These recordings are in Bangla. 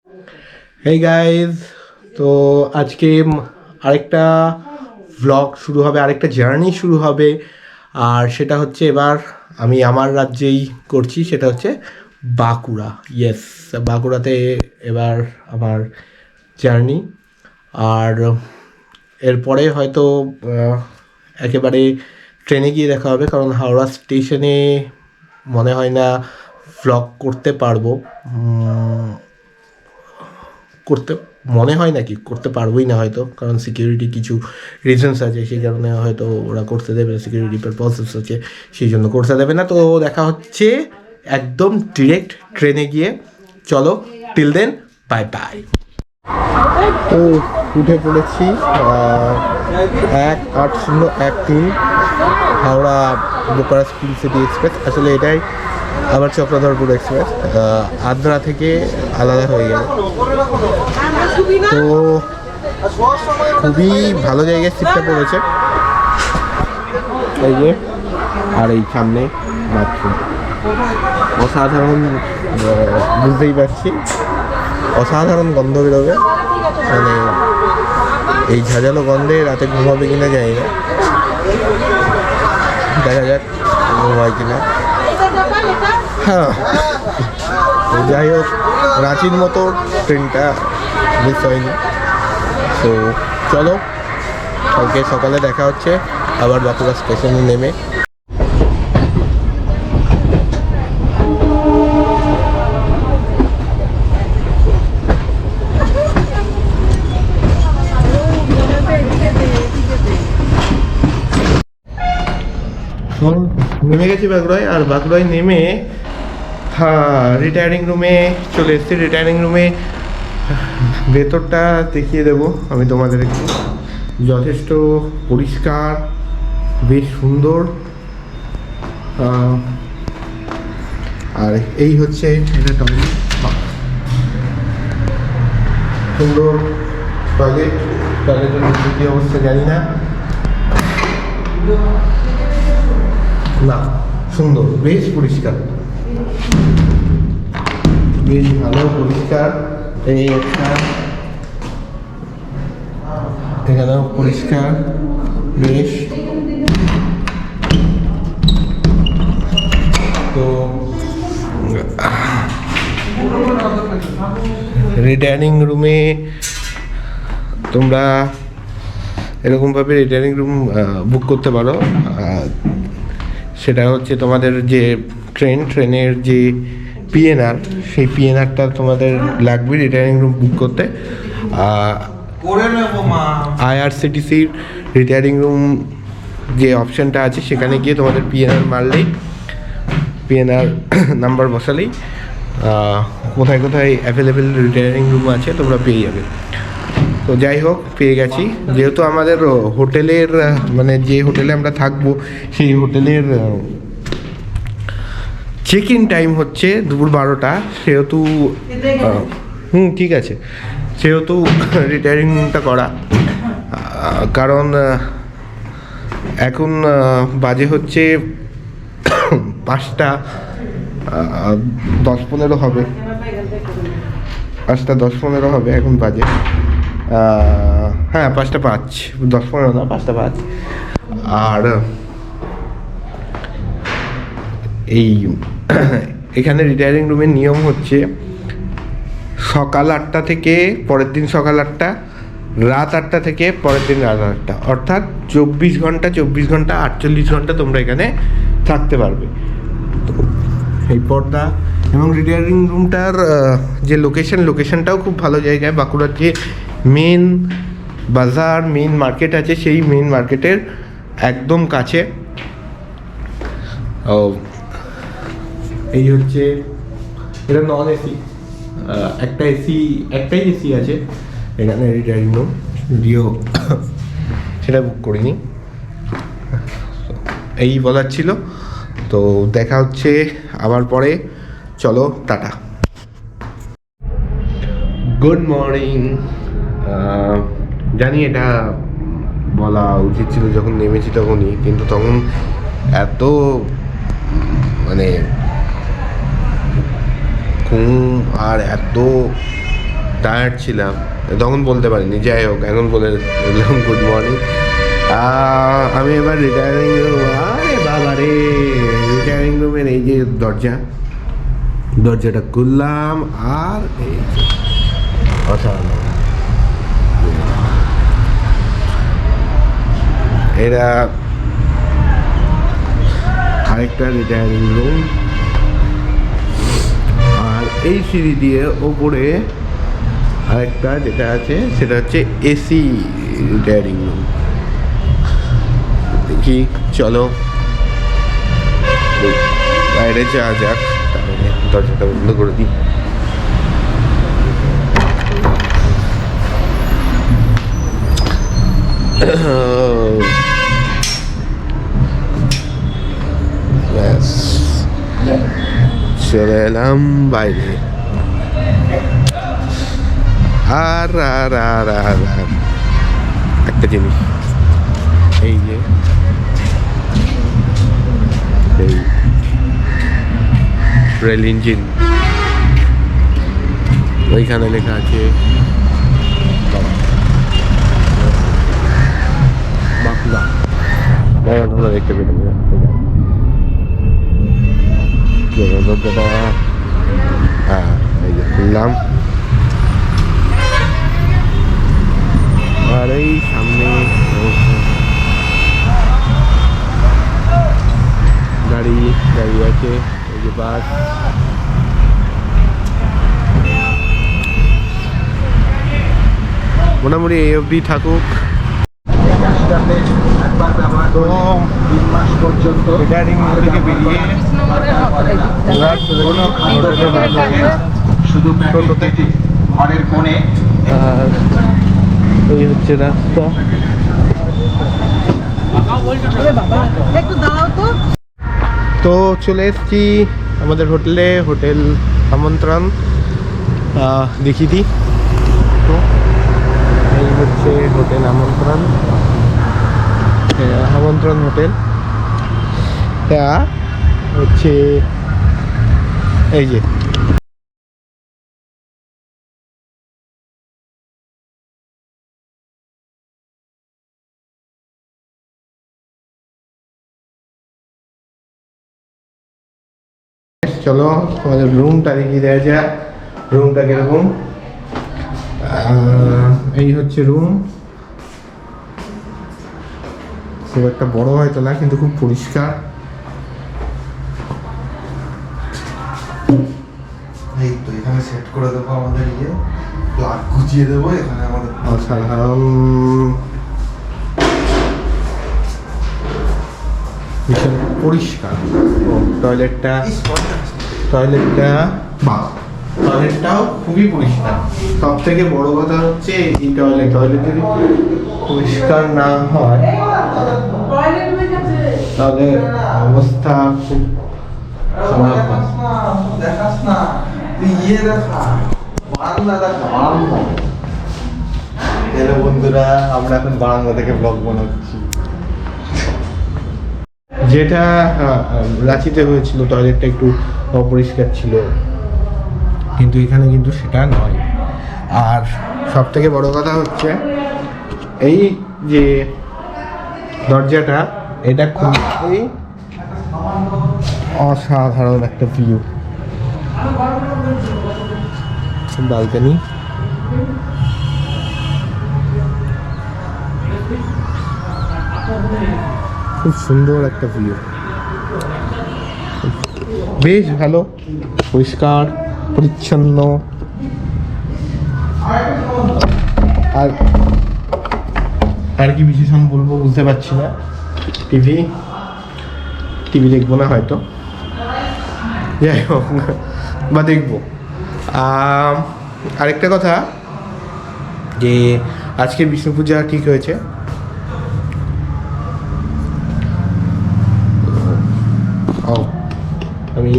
হেই গাইজ, তো আজকে আরেকটা ভ্লগ শুরু হবে, আরেকটা জার্নি শুরু হবে। আর সেটা হচ্ছে এবার আমি আমার রাজ্যেই করছি, সেটা হচ্ছে বাঁকুড়া। ইয়েস, বাঁকুড়াতে এবার আমার জার্নি। আর এরপরে হয়তো একেবারে ট্রেনে গিয়ে দেখা হবে, কারণ হাওড়া স্টেশনে মনে হয় না ভ্লগ করতে পারবো। করতে মনে হয় নাকি করতে পারবোই না হয়তো, কারণ সিকিউরিটি কিছু রিজনস আছে, সেই কারণে হয়তো ওরা করতে দেবে না, সিকিউরিটি পারপসেস আছে, সেই জন্য করতে দেবে না। তো দেখা হচ্ছে একদম ডিরেক্ট ট্রেনে গিয়ে। চলো, টিল দেন, বাই বাই। তো উঠে পড়েছি 18013 হাওড়া বোকারা স্কিল সিটি এক্সপ্রেস। আসলে এটাই আবার চক্রধরপুর এক্সপ্রেস, আদ্রা থেকে আলাদা হয়ে গেল। তো খুবই ভালো জায়গায় সিটটা পড়েছে, এই যে। আর এই সামনে বাথরুম, অসাধারণ, বুঝতেই পারছি অসাধারণ গন্ধ বেরোবে। মানে এই ঝাঁঝালো গন্ধে রাতে ঘুমাবে কিনা জানি না, দেখা যাক ঘুমায় কিনা। হ্যাঁ, যাই হোক, রাঁচির মতো ট্রেনটা মিস হয়নি। তো চলো, কালকে সকালে দেখা হচ্ছে আবার বাঁকুড়া স্টেশনে নেমে। নেমে গেছি বাঁকুড়ায়, আর বাঁকুড়ায় নেমে রিটায়ারিং রুমে চলে এসেছি। রিটায়ারিং রুমে ভেতরটা দেখিয়ে দেবো আমি তোমাদের একটু। যথেষ্ট পরিষ্কার, বেশ সুন্দর। আর এই হচ্ছে এটা টয়লেট, সুন্দর টয়লেট। টয়লেটের মধ্যে কী অবস্থা জানি না, না সুন্দর, বেশ পরিষ্কার, বেশ ভালো পরিষ্কার। এই একটা, এখানেও পরিষ্কার বেশ। তো রিটায়ারিং রুমে তোমরা এরকমভাবে রিটায়ারিং রুম বুক করতে পারো। সেটা হচ্ছে তোমাদের যে ট্রেনের যে পিএনআর, সেই পিএনআরটা তোমাদের লাগবে রিটায়ারিং রুম বুক করতে। আইআরসিটিসির রিটায়ারিং রুম যে অপশানটা আছে, সেখানে গিয়ে তোমাদের পিএনআর মারলেই, পিএনআর নাম্বার বসালেই কোথায় কোথায় অ্যাভেলেবেল রিটায়ারিং রুম আছে তোমরা পেয়ে যাবে। তো যাই হোক, পেয়ে গেছি। যেহেতু আমাদের হোটেলের, মানে যে হোটেলে আমরা থাকবো, সেই হোটেলের চেক ইন টাইম হচ্ছে দুপুর 12টা, সেহেতু ঠিক আছে, সেহেতু রিটায়ারিং রুমটা করা। কারণ এখন বাজে হচ্ছে 5টা 10-15 হবে, 5টা 10-15 হবে এখন বাজে। হ্যাঁ, 5টা 5, 10-15 না, 5টা 5। আর এই এখানে রিটায়ারিং রুমের নিয়ম হচ্ছে সকাল 8টা থেকে পরের দিন সকাল 8টা, রাত 8টা থেকে পরের দিন রাত 8টা, অর্থাৎ 24 ঘন্টা 48 ঘন্টা তোমরা এখানে থাকতে পারবে। তো এই পর্দা এবং রিটায়ারিং রুমটার যে লোকেশনটাও খুব ভালো জায়গায়। বাঁকুড়ার যে মেন বাজার, মেন মার্কেট আছে, সেই মেন মার্কেটের একদম কাছে। এই হচ্ছে, এটা নন এসি, একটাই এসি আছে এখানে রিটায়ারিং রুম, যদিও সেটা বুক করিনি। এই বলার ছিল। তো দেখা হচ্ছে আবার পরে, চলো, টাটা। Good morning. জানি এটা বলা উচিত ছিল যখন নেমেছি তখনই, কিন্তু তখন এত মানে ঘুম আর এত টায়ার্ড ছিলাম, তখন বলতে পারিনি। যাই হোক, এখন বলে দিলাম গুড মর্নিং। আমি এবার রিটায়ারিং রুম, আরে বাবা রে, রিটায়ারিং রুমের এই যে দরজাটা খুললাম, আর এই অসাধারণ, এরা আরেকটা রিটায়ারিং রুম। আর এই সিঁড়ি দিয়ে ওপরে আরেকটা যেটা আছে সেটা হচ্ছে এসি রিটায়ারিং রুম। দেখি, চলো বাইরে যাওয়া যাক। তাহলে দরজাটা বন্ধ করে দিই। ব্যাস, চলে এলাম বাইরে। আর একটা জিনিস, এই যে এই রেল ইঞ্জিন, ওইখানে লেখা আছে বাঁকুড়া। তোমরা দেখতে পেতে হ্যাঁ, এই যে খুললাম। আর এই সামনে গাড়ি আছে, এই যে বাস। মোটামুটি এই অবধি থাকুক। তো 3 মাস পর্যন্ত রিটায়ারিং থেকে বেরিয়ে শুধু ঘরের কোণে, আর এই হচ্ছে রাস্তা। তো চলে এসেছি আমাদের হোটেলে, হোটেল আমন্ত্রণ। দেখিয়ে দিই, তো এই হচ্ছে হোটেল আমন্ত্রণ, আমন্ত্রণ হোটেল। হচ্ছে এই যে চলো আমাদের রুমটা দেখিয়ে দেওয়া যাক। রুমটা কিরকম, এই হচ্ছে রুম। খুব একটা বড় হয়তো না, কিন্তু খুব পরিষ্কার। এই তো এখানে সেট করে দেবো আমাদের প্লাগ গুছিয়ে দেবো এখানে আমাদের। অসাধারণ, ভীষণ পরিষ্কার। টয়লেটটাও খুবই পরিষ্কার। সব থেকে বড় কথা হচ্ছে এই টয়লেট যদি পরিষ্কার না হয় তাহলে অবস্থা খুব খারাপ। হ্যালো বন্ধুরা, আমরা এখন বারান্দা থেকে ব্লগ বানাচ্ছি। যেটা রাঁচিতে হয়েছিল, টয়লেটটা একটু অপরিষ্কার ছিল, কিন্তু এখানে কিন্তু সেটা নয়। আর সব থেকে বড় কথা হচ্ছে এই যে দরজাটা, এটা খুবই অসাধারণ একটা ভিউ। বালকনি, খুব সুন্দর একটা ভিউ, বেশ ভালো, পরিষ্কার পরিচ্ছন্ন। আর কি বিশেষণ বলবো বুঝতে পারছি না। টিভি দেখবো না হয়তো, যাই হোক, বা দেখবো। আরেকটা কথা, যে আজকে বিষ্ণু পূজা ঠিক হয়েছে। আমি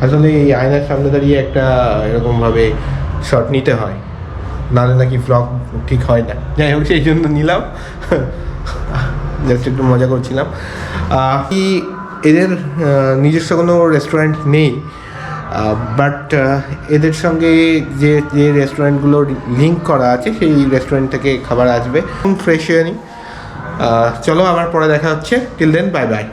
আসলে এই আয়নার সামনে দাঁড়িয়ে একটা এরকমভাবে শট নিতে হয়, নাহলে নাকি ব্লগ ঠিক হয় না। যাই হোক, সেই জন্য নিলাম, জাস্ট একটু মজা করছিলাম। এদের নিজস্ব কোনো রেস্টুরেন্ট নেই, বাট এদের সঙ্গে যে যে রেস্টুরেন্টগুলোর লিঙ্ক করা আছে সেই রেস্টুরেন্ট থেকে খাবার আসবে। ফ্রেশ হয়ে নিই, চলো আবার পরে দেখা হচ্ছে। Till then bye by.